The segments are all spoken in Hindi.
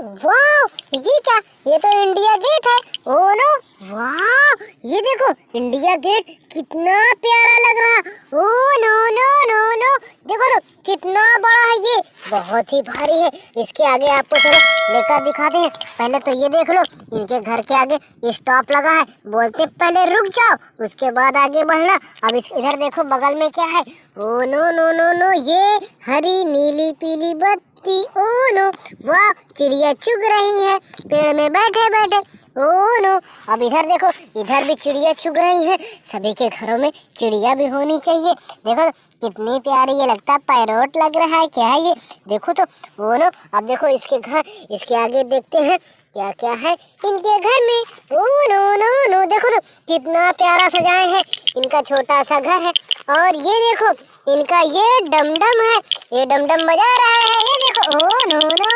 वाह, ये क्या? ये तो इंडिया गेट है। ओ नो, वाह, ये देखो इंडिया गेट कितना प्यारा लग रहा है। Oh no no no no, देखो तो कितना बड़ा है ये, बहुत ही भारी है। इसके आगे आपको चलो लेकर दिखाते हैं। पहले तो ये देख लो, इनके घर के आगे ये स्टॉप लगा है, बोलते पहले रुक जाओ उसके बाद आगे बढ़ना। अब इस इधर देखो बगल में क्या है। Oh no no no no, ये हरी नीली पीली बत्ती। ओ नो, वाह, चिड़िया चुग रही है पेड़ में बैठे बैठे। ओ नो, अब इधर देखो, इधर भी चिड़िया चुग रही है। सभी के घरों में चिड़िया भी होनी चाहिए। देखो कितनी प्यारी, ये लगता है पैरोट लग रहा है। क्या है ये? देखो तो। ओ नो, अब देखो इसके घर, इसके आगे देखते हैं क्या क्या है इनके घर में। ओ नो नो नो, देखो तो कितना प्यारा सजाए हैं। इनका छोटा सा घर है और ये देखो इनका ये डमडम है, ये डमडम बजा रहा है। ये देखो, ओ नो नो,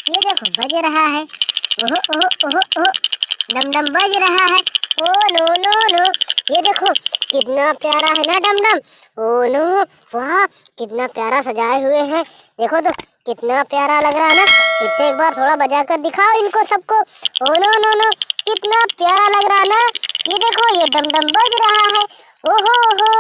ये देखो बज रहा है। ओहो ओहो ओहो ओहो, डमडम बज रहा है। ओ नो नो नो, ये देखो कितना प्यारा है ना डमडम। ओ नो, वाह, कितना प्यारा सजाए हुए हैं। देखो तो कितना प्यारा लग रहा है ना। फिर से एक बार थोड़ा बजा कर दिखाओ इनको सबको। ओ नो नो नो, कितना प्यारा लग रहा है ना। ये देखो ये डमडम बज रहा है। ओहो हो,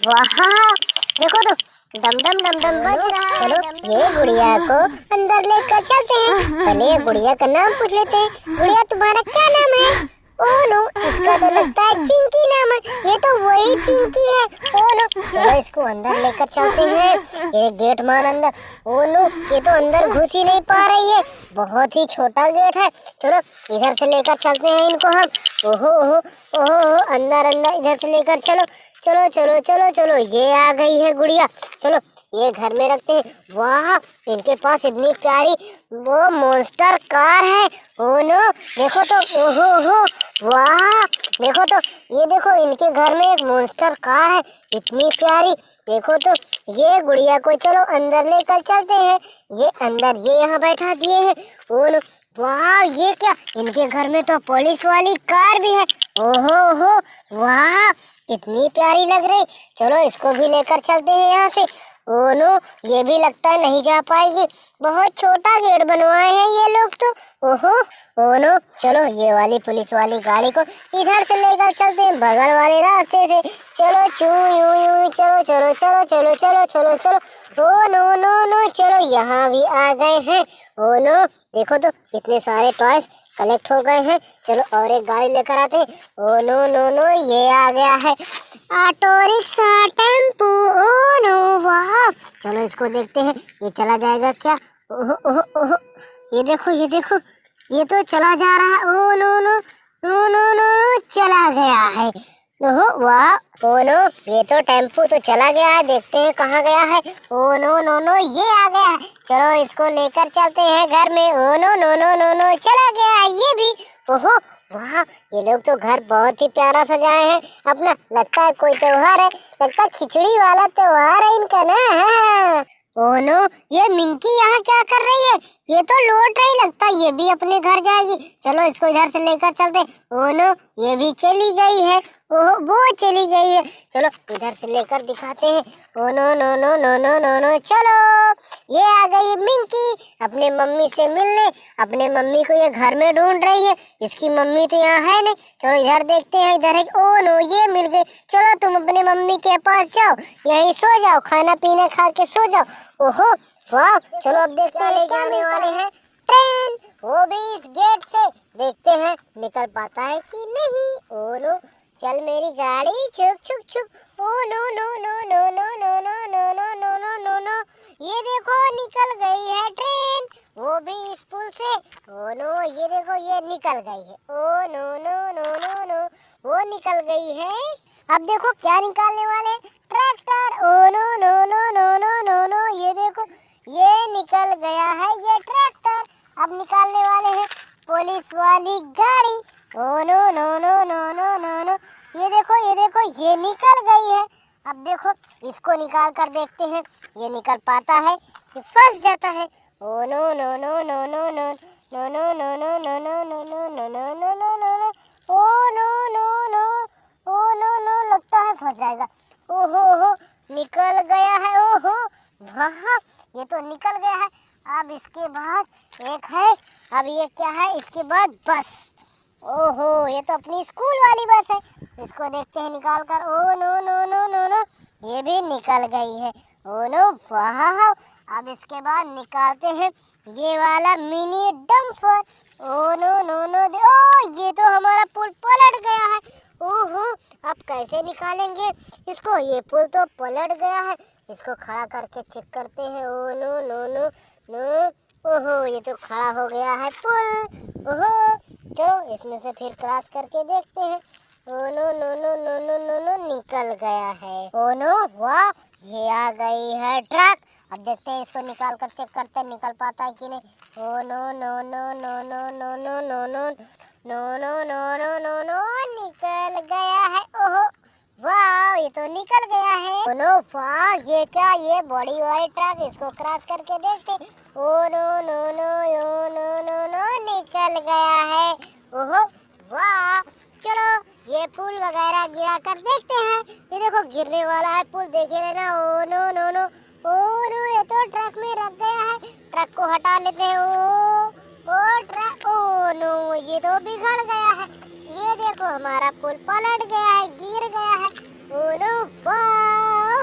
वाह, देखो तो डमडम डमडम बज रहा है। चलो ये गुड़िया को अंदर लेकर चलते हैं। पहले ये गुड़िया का नाम पूछ लेते हैं। गुड़िया तुम्हारा क्या नाम है? ओ नो, इसका तो लगता है चिंकी नाम है। ये तो वही चिंकी है। ओ नो, चलो इसको अंदर लेकर चलते हैं। ये गेट मान अंदर। ओ नो, ये तो अंदर घुस ही नहीं पा रही है, बहुत ही छोटा गेट है। चलो इधर से लेकर चलते हैं इनको हम। ओहो ओहो ओहो, अंदर अंदर इधर से लेकर चलो चलो चलो चलो चलो। ये आ गई है गुड़िया। चलो ये घर में रखते हैं। वाह, इनके पास इतनी प्यारी वो मॉन्स्टर कार है। ओ नो, देखो तो, ओहो हो, वाह, देखो तो, ये देखो इनके घर में एक मॉन्स्टर कार है, इतनी प्यारी। देखो तो, ये गुड़िया को चलो अंदर लेकर चलते हैं। ये अंदर ये यहाँ बैठा दिए हैं। ओ नो, वाह, ये क्या? इनके घर में तो पुलिस वाली कार भी है। ओहो हो, वाह, कितनी प्यारी लग रही। चलो इसको भी लेकर चलते हैं यहाँ से। ओ नो, ये भी लगता है नहीं जा पाएगी, बहुत छोटा गेट बनवाए हैं ये लोग तो। ओहो, ओ नो, चलो ये वाली पुलिस वाली गाड़ी को इधर से लेकर चलते हैं, बगल वाले रास्ते से। चलो चू यू यू, चलो चलो चलो चलो चलो चलो चलो। ओ नो नो नो, चलो यहाँ भी आ गए हैं। ओ नो, देखो तो कितने सारे टॉयज कलेक्ट हो गए हैं। चलो और एक गाड़ी लेकर आते हैं। ओ नो नो नो, ये आ गया है auto rickshaw tempo. Oh no, वाह, चलो इसको देखते हैं ये चला जाएगा क्या। ओहो ओहो ओहो, ये देखो ये देखो, ये तो चला जा रहा है। Oh no no no no no, चला गया है। ओहो वाह, ओ नो, ये तो टेम्पो तो चला गया है, देखते हैं कहाँ गया है। ओ नो नो नो, ये आ गया है। चलो इसको लेकर चलते हैं घर में। Oh no no no no no, चला गया है ये भी। ओहो वाह, ये लोग तो घर बहुत ही प्यारा सजाए हैं अपना। लगता है कोई त्योहार है, लगता है खिचड़ी वाला त्योहार है इनका ना। हाँ। ओ नो, ये मिंकी यहाँ क्या कर रही है? ये तो लौट रही, लगता है ये भी अपने घर जाएगी। चलो इसको इधर से लेकर चलते। ओ नो, ये भी चली गई है। ओह, वो चली गई है। चलो इधर से लेकर दिखाते हैं। Oh no no no no no no no, चलो ये आ गई मिंकी अपने मम्मी से मिलने। अपने मम्मी को ये घर में ढूंढ रही है, इसकी मम्मी तो यहाँ है नहीं। चलो इधर देखते हैं, इधर है। ओ नो, ये मिल गई। चलो तुम अपने मम्मी के पास जाओ, यहीं सो जाओ, खाना पीना खा के सो जाओ। ओहो वाह, चलो अब देखते हैं क्या आने वाले हैं। ट्रेन, वो भी इस गेट से, देखते हैं निकल पाता है कि नहीं। ओ नो, चल मेरी गाड़ी, छुक छुक छुक। Oh no no no no no no no no no no no no no, ये देखो निकल गई है ट्रेन, वो भी इस पुल से। ओ नो, ये देखो ये निकल गई है। Oh no no no no no, वो निकल गई है। अब देखो क्या निकालने वाले, tractor. Oh no no no no no no no, ये देखो ये निकल गया है ये ट्रैक्टर। अब निकालने वाले हैं पुलिस वाली गाड़ी। Oh no no no no no no no, ये देखो ये निकल गई है। अब देखो इसको निकाल कर देखते हैं, ये निकल पाता है कि फंस जाता है। Oh no no no no no no no no no no no no no no no no no no no, oh no no no, oh no no, लगता है फंस जाएगा। ओहो हो, निकल गया है। ओहो वाह, ये तो निकल गया है। अब इसके बाद एक है, अब ये क्या है, इसके बाद बस। ओहो, ये तो अपनी स्कूल वाली बस है। इसको देखते हैं निकाल कर। Oh no no no no no, ये भी निकल गई है। ओ नो, वाह। अब इसके बाद निकालते हैं ये वाला mini dumper. Oh no no no, oh ये तो हमारा पुल पलट गया है। ओहो, अब कैसे निकालेंगे इसको? ये पुल तो पलट गया है। इसको खड़ा करके चेक करते हैं। Oh no no no no, ओहो, ये तो खड़ा हो गया है पुल। ओहो, चलो इसमें से फिर क्रॉस करके देखते हैं। Oh no no no no no no no, निकल गया है। ओ नो, वाह, ये आ गई है ट्रक। अब देखते हैं, इसको निकाल कर चेक करते हैं निकल पाता है कि नहीं। Oh no no no no no no no no no no no no no no no, निकल गया है। ओहो, वाह, ये तो निकल गया है। ओ नो, वाह, ये क्या, ये बड़ी वाली ट्रक। इसको क्रॉस करके देखते। ओ नो नो नो यो नो नो नो, निकल गया है। ओहो, वाह, चलो ये पुल वगैरह गिरा कर देखते हैं। ये देखो गिरने वाला है पुल, देखे रहना। Oh no no no, oh no, ये तो ट्रक में रख गया है। ट्रक को हटा लेते हैं। ओ ट्रक, ओ नो, ये तो बिगड़ गया है। ये देखो हमारा पुल पलट गया है, गिर गया है। ओ नो, वाह।